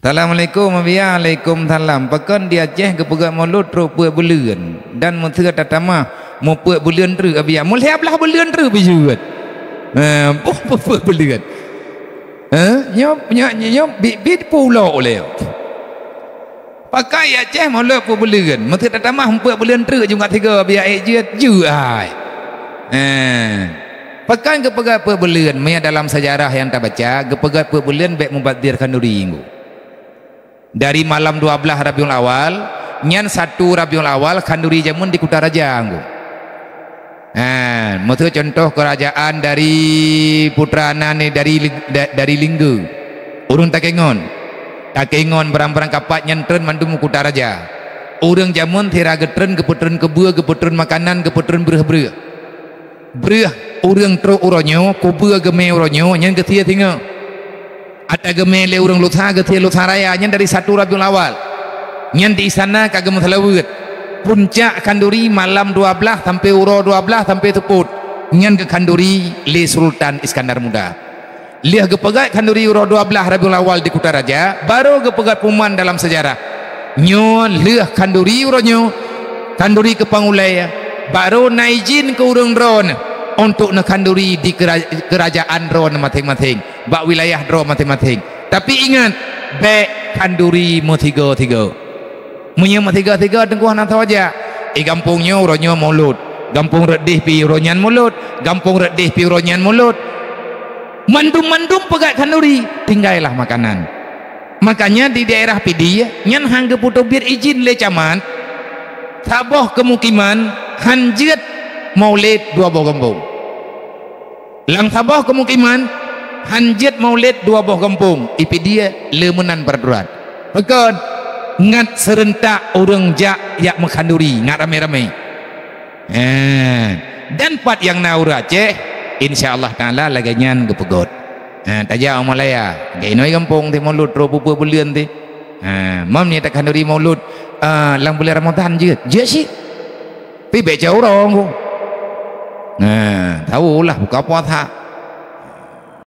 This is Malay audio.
Assalamualaikum Waalaikumsalam. Pakan dia Aceh ke pegat mulut ro puak bulan dan mentera tatama mo puak bulan ru abia. Mul siap lah bulan ru bijuat. Puak bulan. Nyop bit pulau oleh. Pakai Aceh mulut puak bulan. Mentera tatama puak bulan ru juga tiga abia ejit ju ai. Pakan ke pegat puak bulan maya dalam sejarah yang tak baca, ke pegat puak bulan baik mubadirkan duri inggu. Dari malam 12 Rabiul Awal nyan 1 Rabiul Awal kanduri jamun di Kutaraja anggu. Maksud contoh kerajaan dari putrana ni dari Linggu urung Takengon berang-berang kapat nyentren mandum Kutaraja urang jamun tira getren keputren kebua keputren makanan keputren bereh urang tro uronyo kubua geme uronyo nyan ketia tinggal ada gemele urang lutha getia lutha raya nyan dari 1 Rabiul Awal nyan di sana kagem thalawut puncak kanduri malam 12 sampai uro 12 sampai teput nyan ke kanduri le Sultan Iskandar Muda liah ke pegat kanduri uro 12 Rabiul Awal di Kutaraja baru ke pegat puman dalam sejarah nyo liah kanduri uronyo kanduri ke Pangulaya baru naijin ke urang dron untuk nak kanduri di kerajaan drone masing-masing bak wilayah drone masing-masing tapi ingat baik kanduri mo tiga munya mo tiga tengkuh nak tahu aja gampungnya uronyo mulut gampung redih pi uronyan mulut gampung redih pi uronyan mulut mandum pegat kanduri tinggallah makanan makanya di daerah pidi nyan hang ke putu bir izin le camat taboh kemukiman hanjet maulid 2 buah kampung lang sabah kemukiman hanjet maulid 2 buah kampung ipi dia lemenan perduran pekan ngat serentak orang jak mengkanduri ngat rame-rame dan part yang naura Aceh insyaallah ta'ala laganyan kepegot tajak Malaya gainoi kampung ti maulud ro pupu bulian ti mam ni tak kanduri maulud lang bulan Ramadan je sih pi beca orang tahu lah buka puasa